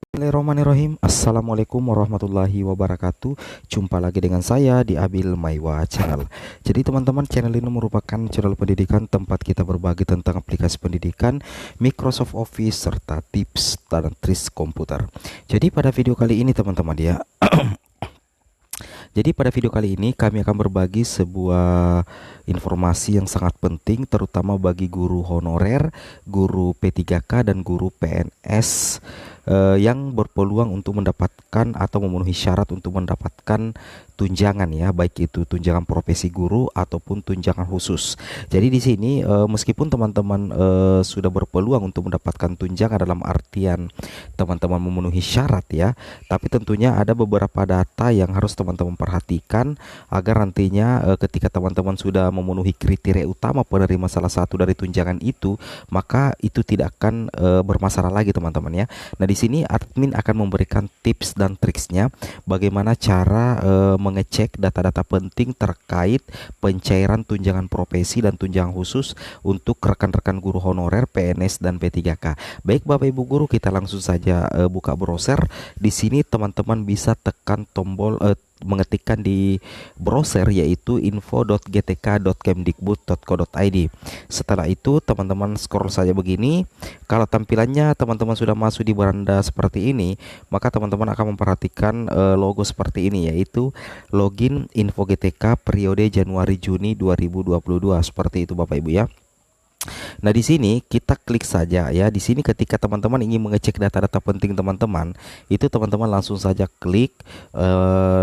Bismillahirrahmanirrahim. Assalamualaikum warahmatullahi wabarakatuh. Jumpa lagi dengan saya di Abil Maiwa Channel. Jadi teman-teman, channel ini merupakan channel pendidikan tempat kita berbagi tentang aplikasi pendidikan, Microsoft Office, serta tips dan trik komputer. Jadi pada video kali ini teman-teman ya, jadi pada video kali ini kami akan berbagi sebuah informasi yang sangat penting terutama bagi guru honorer, guru P3K dan guru PNS yang berpeluang untuk mendapatkan atau memenuhi syarat untuk mendapatkan tunjangan ya, baik itu tunjangan profesi guru ataupun tunjangan khusus. Jadi di sini meskipun teman-teman sudah berpeluang untuk mendapatkan tunjangan dalam artian teman-teman memenuhi syarat ya, tapi tentunya ada beberapa data yang harus teman-teman perhatikan agar nantinya ketika teman-teman sudah memenuhi kriteria utama penerima salah satu dari tunjangan itu, maka itu tidak akan bermasalah lagi teman-teman ya. Nah, di sini admin akan memberikan tips dan triksnya bagaimana cara mengecek data-data penting terkait pencairan tunjangan profesi dan tunjangan khusus untuk rekan-rekan guru honorer, PNS dan P3K. Baik Bapak Ibu guru, kita langsung saja buka browser. Di sini teman-teman bisa tekan tombol mengetikkan di browser yaitu info.gtk.kemdikbud.co.id. Setelah itu teman-teman scroll saja begini. Kalau tampilannya teman-teman sudah masuk di beranda seperti ini, maka teman-teman akan memperhatikan logo seperti ini yaitu login info GTK periode Januari Juni 2022, seperti itu Bapak Ibu ya. Nah, di sini kita klik saja ya. Di sini ketika teman-teman ingin mengecek data-data penting teman-teman, itu teman-teman langsung saja klik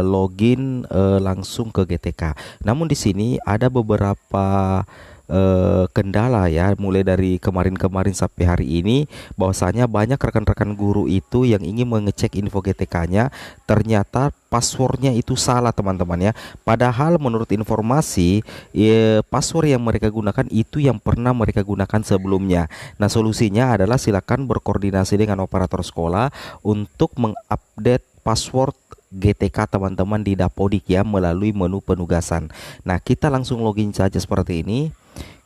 login langsung ke GTK. Namun di sini ada beberapa kendala ya, mulai dari kemarin-kemarin sampai hari ini, bahwasanya banyak rekan-rekan guru itu yang ingin mengecek info GTK-nya, ternyata passwordnya itu salah teman-teman ya. Padahal menurut informasi password yang mereka gunakan itu yang pernah mereka gunakan sebelumnya. Nah, solusinya adalah silakan berkoordinasi dengan operator sekolah untuk mengupdate password GTK teman-teman di Dapodik ya, melalui menu penugasan. Nah, kita langsung login saja seperti ini.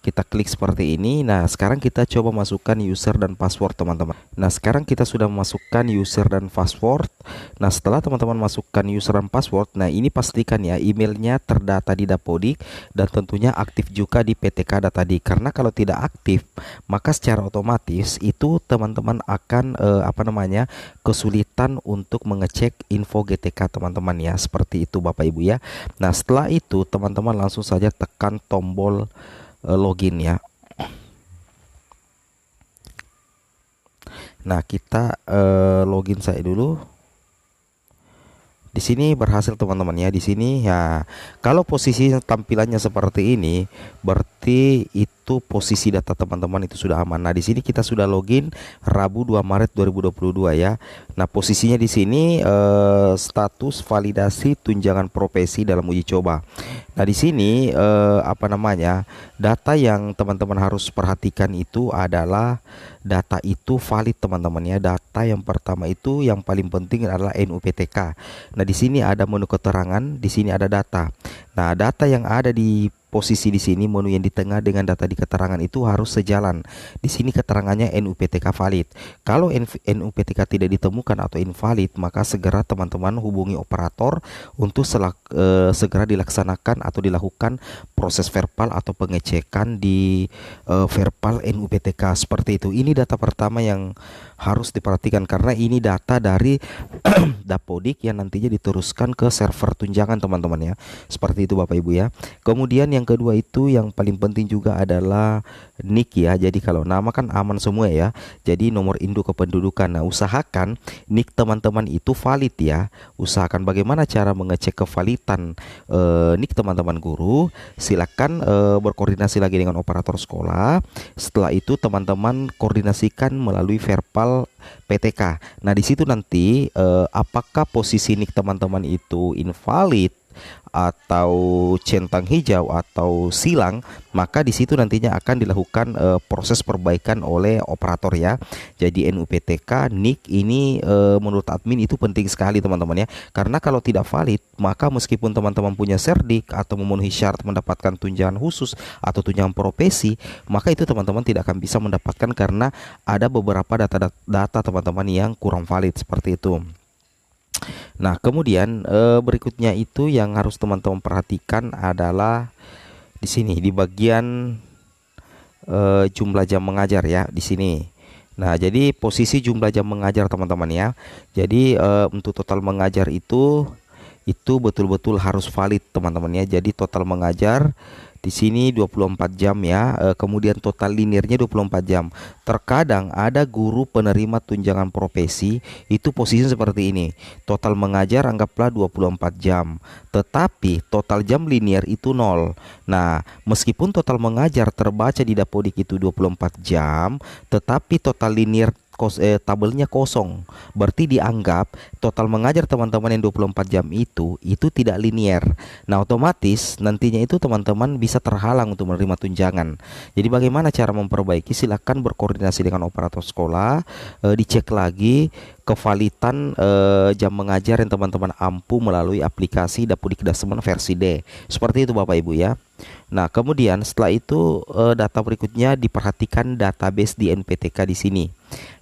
Kita klik seperti ini. Nah, sekarang kita coba masukkan user dan password teman-teman. Nah, sekarang kita sudah masukkan user dan password. Nah, setelah teman-teman masukkan user dan password, nah ini pastikan ya emailnya terdata di Dapodik dan tentunya aktif juga di PTK Datadik. Karena kalau tidak aktif, maka secara otomatis itu teman-teman akan kesulitan untuk mengecek info GTK teman-teman ya. Seperti itu Bapak Ibu ya. Nah, setelah itu teman-teman langsung saja tekan tombol login ya. Nah, kita login saya dulu. Di sini berhasil teman-teman ya. Di sini ya, kalau posisi tampilannya seperti ini, berarti itu posisi data teman-teman itu sudah aman. Nah, di sini kita sudah login Rabu 2 Maret 2022 ya. Nah, posisinya di sini status validasi tunjangan profesi dalam uji coba. Nah, di sini data yang teman-teman harus perhatikan itu adalah data itu valid teman-teman ya. Data yang pertama itu yang paling penting adalah NUPTK. Nah, di sini ada menu keterangan, di sini ada data. Nah, data yang ada di posisi di sini, menu yang di tengah dengan data di keterangan itu harus sejalan. Di sini keterangannya NUPTK valid. Kalau NUPTK tidak ditemukan atau invalid, maka segera teman-teman hubungi operator untuk segera dilaksanakan atau dilakukan proses verbal atau pengecekan di verbal NUPTK seperti itu. Ini data pertama yang harus diperhatikan karena ini data dari Dapodik yang nantinya diteruskan ke server tunjangan teman-teman ya. Seperti itu Bapak Ibu ya. Kemudian yang kedua itu yang paling penting juga adalah NIK ya. Jadi kalau nama kan aman semua ya. Jadi nomor induk kependudukan. Nah, usahakan NIK teman-teman itu valid ya. Usahakan bagaimana cara mengecek kevalidan NIK teman-teman guru. Silakan berkoordinasi lagi dengan operator sekolah. Setelah itu teman-teman koordinasikan melalui verbal PTK. Nah, di situ nanti apakah posisi NIK teman-teman itu invalid atau centang hijau atau silang, maka di situ nantinya akan dilakukan proses perbaikan oleh operator ya. Jadi NUPTK, NIK ini menurut admin itu penting sekali teman-teman ya. Karena kalau tidak valid, maka meskipun teman-teman punya serdik atau memenuhi syarat mendapatkan tunjangan khusus atau tunjangan profesi, maka itu teman-teman tidak akan bisa mendapatkan karena ada beberapa data teman-teman yang kurang valid seperti itu. Nah, kemudian berikutnya itu yang harus teman-teman perhatikan adalah di sini di bagian jumlah jam mengajar ya di sini. Nah, jadi posisi jumlah jam mengajar teman-teman ya. Jadi untuk total mengajar itu betul-betul harus valid teman-teman ya. Jadi total mengajar di sini 24 jam ya, kemudian total liniernya 24 jam. Terkadang ada guru penerima tunjangan profesi itu posisinya seperti ini. Total mengajar anggaplah 24 jam, tetapi total jam linier itu 0. Nah, meskipun total mengajar terbaca di Dapodik itu 24 jam, tetapi total linier tabelnya kosong. Berarti dianggap total mengajar teman-teman yang 24 jam itu tidak linier. Nah, otomatis nantinya itu teman-teman bisa terhalang untuk menerima tunjangan. Jadi bagaimana cara memperbaiki? Silakan berkoordinasi dengan operator sekolah, dicek lagi kevalitan jam mengajar yang teman-teman ampu melalui aplikasi Dapodik Dasmen versi D. Seperti itu Bapak Ibu ya. Nah, kemudian setelah itu data berikutnya diperhatikan database di NPTK di sini.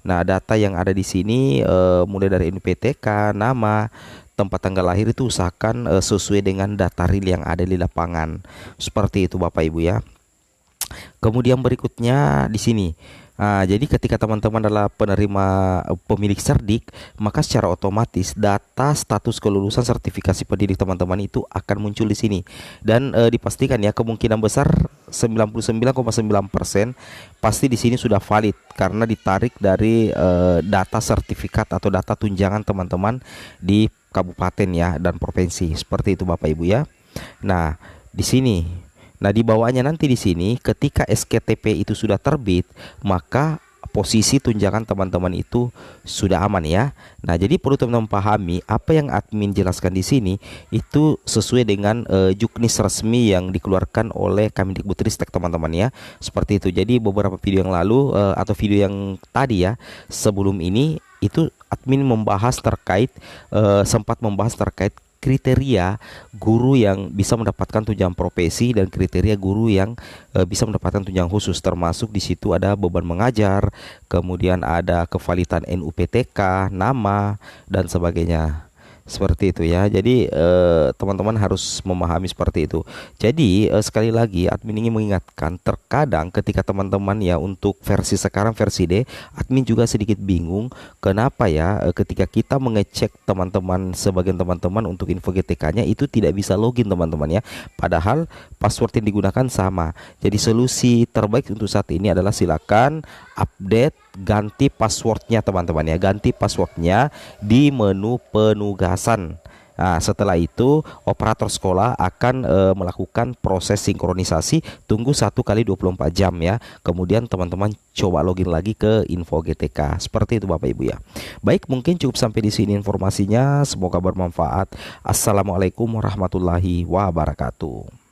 Nah, data yang ada di sini mulai dari NPTK, nama, tempat tanggal lahir itu usahakan sesuai dengan data real yang ada di lapangan. Seperti itu Bapak Ibu ya. Kemudian berikutnya di sini. Nah, jadi ketika teman-teman adalah penerima pemilik serdik, maka secara otomatis data status kelulusan sertifikasi pendidik teman-teman itu akan muncul di sini. Dan dipastikan ya, kemungkinan besar 99,9% pasti di sini sudah valid karena ditarik dari data sertifikat atau data tunjangan teman-teman di kabupaten ya dan provinsi. Seperti itu Bapak Ibu ya. Nah, di sini. Nah, di bawahnya nanti di sini ketika SKTP itu sudah terbit, maka posisi tunjangan teman-teman itu sudah aman ya. Nah, jadi perlu teman-teman pahami apa yang admin jelaskan di sini itu sesuai dengan juknis resmi yang dikeluarkan oleh Kemendikbudristek teman-teman ya. Seperti itu. Jadi beberapa video yang lalu atau video yang tadi ya sebelum ini itu admin sempat membahas terkait kriteria guru yang bisa mendapatkan tunjangan profesi dan kriteria guru yang bisa mendapatkan tunjangan khusus, termasuk di situ ada beban mengajar, kemudian ada kevalitan NUPTK, nama dan sebagainya. Seperti itu ya. Jadi teman-teman harus memahami seperti itu. Jadi sekali lagi admin ingin mengingatkan, terkadang ketika teman-teman ya untuk versi sekarang versi D, admin juga sedikit bingung kenapa ya ketika kita mengecek teman-teman, sebagian teman-teman untuk info GTK-nya itu tidak bisa login teman-teman ya. Padahal password yang digunakan sama. Jadi solusi terbaik untuk saat ini adalah silakan update, ganti passwordnya teman-teman ya, ganti passwordnya di menu penugasan. Nah, setelah itu operator sekolah akan melakukan proses sinkronisasi, tunggu 1 kali 24 jam ya. Kemudian teman-teman coba login lagi ke info GTK. Seperti itu Bapak Ibu ya. Baik, mungkin cukup sampai di sini informasinya. Semoga bermanfaat. Assalamualaikum warahmatullahi wabarakatuh.